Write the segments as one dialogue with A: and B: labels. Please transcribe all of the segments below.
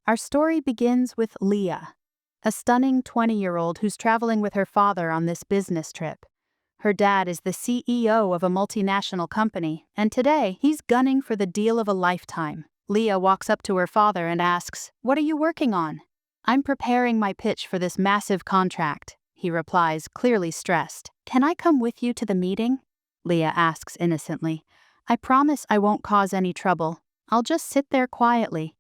A: Our story begins with Leah, a stunning 20-year-old who's traveling with her father on this business trip. Her dad is the CEO of a multinational company, and today he's gunning for the deal of a lifetime. Leah walks up to her father and asks, "What are you working on?" "I'm preparing my pitch for this massive contract," he replies, clearly stressed. "Can I come with you to the meeting?" Leah asks innocently. "I promise I won't cause any trouble. I'll just sit there quietly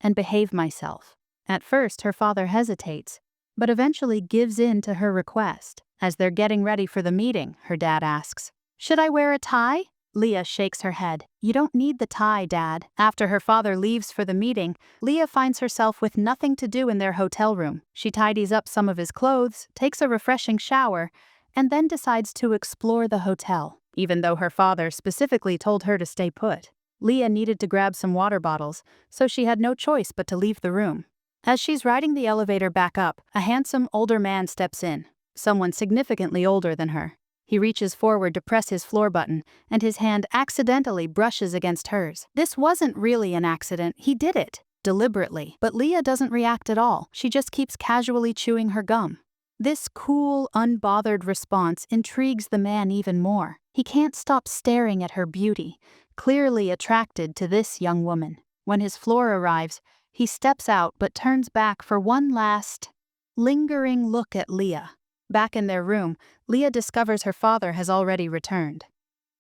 A: and behave myself." At first, her father hesitates, but eventually gives in to her request. As they're getting ready for the meeting, her dad asks, "Should I wear a tie?" Leah shakes her head. "You don't need the tie, Dad." After her father leaves for the meeting, Leah finds herself with nothing to do in their hotel room. She tidies up some of his clothes, takes a refreshing shower, and then decides to explore the hotel, even though her father specifically told her to stay put. Leah needed to grab some water bottles, so she had no choice but to leave the room. As she's riding the elevator back up, a handsome older man steps in, someone significantly older than her. He reaches forward to press his floor button, and his hand accidentally brushes against hers. This wasn't really an accident, he did it, deliberately. But Leah doesn't react at all, she just keeps casually chewing her gum. This cool, unbothered response intrigues the man even more. He can't stop staring at her beauty, clearly attracted to this young woman. When his floor arrives, he steps out but turns back for one last, lingering look at Leah. Back in their room, Leah discovers her father has already returned.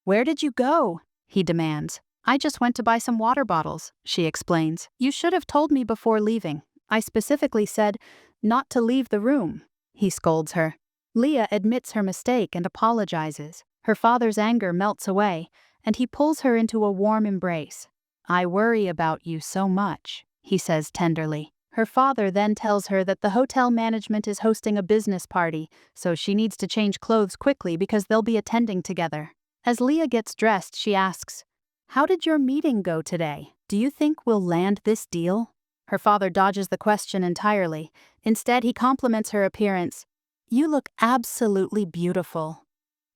A: "Where did you go?" he demands. "I just went to buy some water bottles," she explains. "You should have told me before leaving. I specifically said not to leave the room," he scolds her. Leah admits her mistake and apologizes. Her father's anger melts away, and he pulls her into a warm embrace. "I worry about you so much," he says tenderly. Her father then tells her that the hotel management is hosting a business party, so she needs to change clothes quickly because they'll be attending together. As Leah gets dressed, she asks, "How did your meeting go today? Do you think we'll land this deal?" Her father dodges the question entirely. Instead, he compliments her appearance. "You look absolutely beautiful."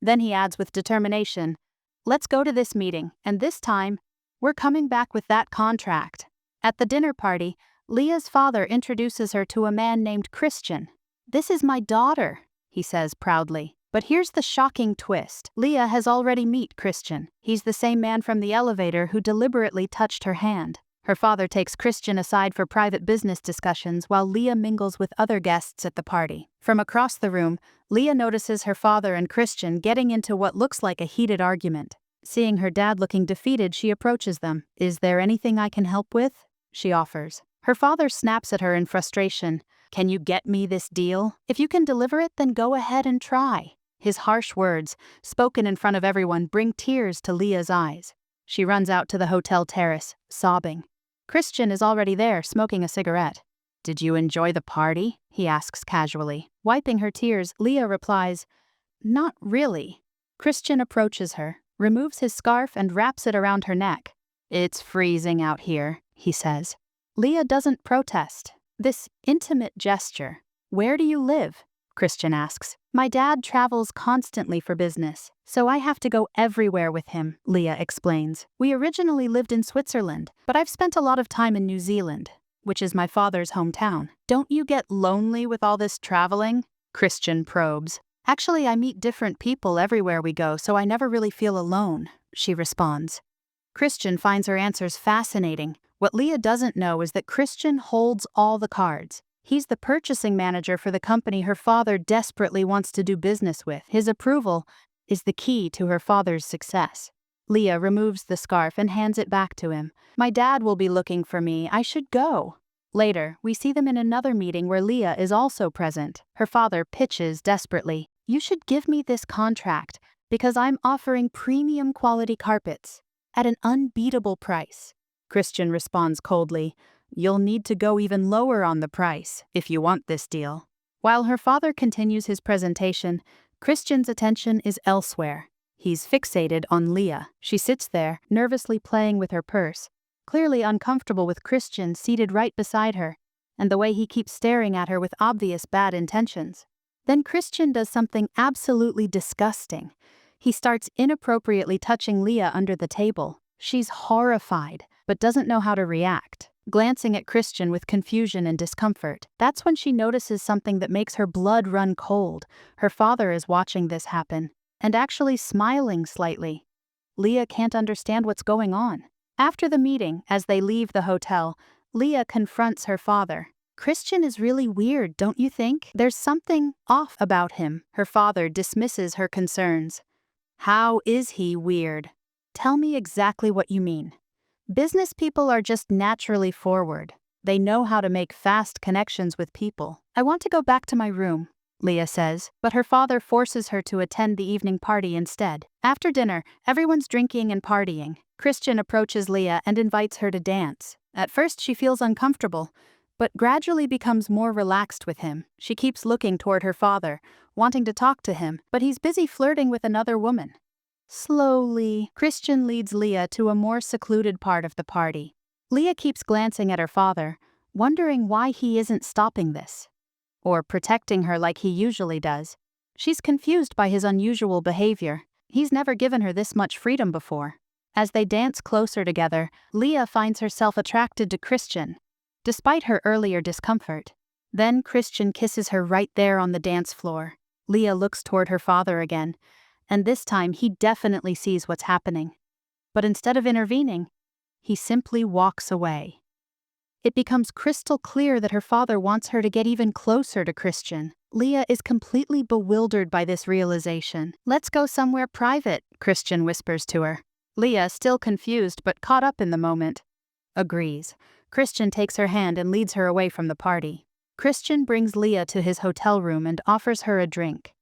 A: Then he adds with determination, "Let's go to this meeting, and this time, we're coming back with that contract." At the dinner party, Leah's father introduces her to a man named Christian. "This is my daughter," he says proudly. But here's the shocking twist. Leah has already met Christian. He's the same man from the elevator who deliberately touched her hand. Her father takes Christian aside for private business discussions while Leah mingles with other guests at the party. From across the room, Leah notices her father and Christian getting into what looks like a heated argument. Seeing her dad looking defeated, she approaches them. "Is there anything I can help with?" she offers. Her father snaps at her in frustration. "Can you get me this deal? If you can deliver it, then go ahead and try." His harsh words, spoken in front of everyone, bring tears to Leah's eyes. She runs out to the hotel terrace, sobbing. Christian is already there, smoking a cigarette. "Did you enjoy the party?" he asks casually. Wiping her tears, Leah replies, "Not really." Christian approaches her, removes his scarf and wraps it around her neck. "It's freezing out here," he says. Leah doesn't protest. This intimate gesture. "Where do you live?" Christian asks. "My dad travels constantly for business, so I have to go everywhere with him," Leah explains. "We originally lived in Switzerland, but I've spent a lot of time in New Zealand, which is my father's hometown." "Don't you get lonely with all this traveling?" Christian probes. "Actually, I meet different people everywhere we go, so I never really feel alone," she responds. Christian finds her answers fascinating. What Leah doesn't know is that Christian holds all the cards. He's the purchasing manager for the company her father desperately wants to do business with. His approval is the key to her father's success. Leah removes the scarf and hands it back to him. "My dad will be looking for me. I should go." Later, we see them in another meeting where Leah is also present. Her father pitches desperately, "You should give me this contract because I'm offering premium quality carpets at an unbeatable price." Christian responds coldly, "You'll need to go even lower on the price if you want this deal." While her father continues his presentation, Christian's attention is elsewhere. He's fixated on Leah. She sits there, nervously playing with her purse, clearly uncomfortable with Christian seated right beside her, and the way he keeps staring at her with obvious bad intentions. Then Christian does something absolutely disgusting. He starts inappropriately touching Leah under the table. She's horrified, but doesn't know how to react. glancing at Christian with confusion and discomfort. That's when she notices something that makes her blood run cold. Her father is watching this happen, and actually smiling slightly. Leah can't understand what's going on. After the meeting, as they leave the hotel, Leah confronts her father. Christian is really weird, don't you think? There's something off about him. Her father dismisses her concerns. How is he weird? Tell me exactly what you mean. Business people are just naturally forward. They know how to make fast connections with people. I want to go back to my room, Leah says, but her father forces her to attend the evening party instead. After dinner, everyone's drinking and partying. Christian approaches Leah and invites her to dance. At first she feels uncomfortable, but gradually becomes more relaxed with him. She keeps looking toward her father, wanting to talk to him, but he's busy flirting with another woman. Slowly, Christian leads Leah to a more secluded part of the party. Leah keeps glancing at her father, wondering why he isn't stopping this, or protecting her like he usually does. She's confused by his unusual behavior. He's never given her this much freedom before. As they dance closer together, Leah finds herself attracted to Christian, despite her earlier discomfort. Then Christian kisses her right there on the dance floor. Leah looks toward her father again, and this time he definitely sees what's happening. But instead of intervening, he simply walks away. It becomes crystal clear that her father wants her to get even closer to Christian. Leah is completely bewildered by this realization. "Let's go somewhere private," Christian whispers to her. Leah, still confused but caught up in the moment, agrees. Christian takes her hand and leads her away from the party. Christian brings Leah to his hotel room and offers her a drink.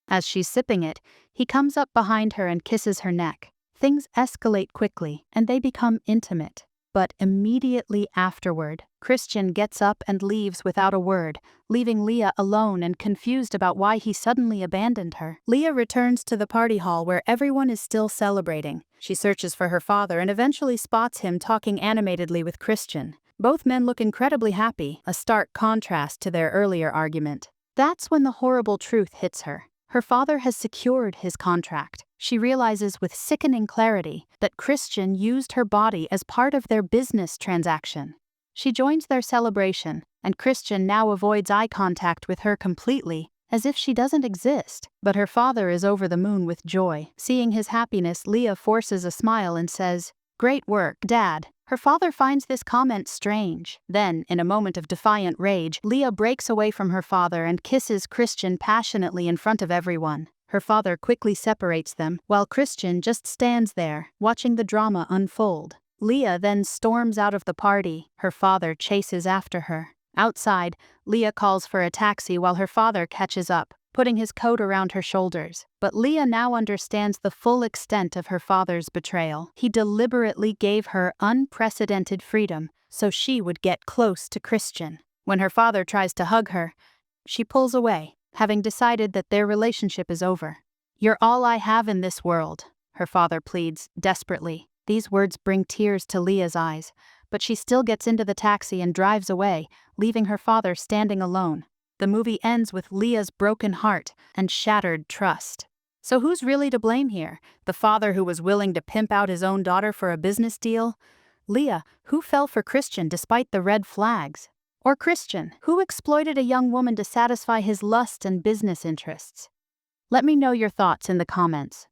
A: As she's sipping it, he comes up behind her and kisses her neck. Things escalate quickly, and they become intimate. But immediately afterward, Christian gets up and leaves without a word, leaving Leah alone and confused about why he suddenly abandoned her. Leah returns to the party hall where everyone is still celebrating. She searches for her father and eventually spots him talking animatedly with Christian. Both men look incredibly happy, a stark contrast to their earlier argument. That's when the horrible truth hits her. Her father has secured his contract. She realizes with sickening clarity that Christian used her body as part of their business transaction. She joins their celebration, and Christian now avoids eye contact with her completely, as if she doesn't exist. But her father is over the moon with joy. Seeing his happiness, Leah forces a smile and says, "Great work, Dad." Her father finds this comment strange. Then, in a moment of defiant rage, Leah breaks away from her father and kisses Christian passionately in front of everyone. Her father quickly separates them, while Christian just stands there, watching the drama unfold. Leah then storms out of the party. Her father chases after her. Outside, Leah calls for a taxi while her father catches up, putting his coat around her shoulders. But Leah now understands the full extent of her father's betrayal. He deliberately gave her unprecedented freedom so she would get close to Christian. When her father tries to hug her, she pulls away, having decided that their relationship is over. "You're all I have in this world," her father pleads, desperately. These words bring tears to Leah's eyes, but she still gets into the taxi and drives away, leaving her father standing alone. The movie ends with Leah's broken heart and shattered trust. So who's really to blame here? The father who was willing to pimp out his own daughter for a business deal? Leah, who fell for Christian despite the red flags? Or Christian, who exploited a young woman to satisfy his lust and business interests? Let me know your thoughts in the comments.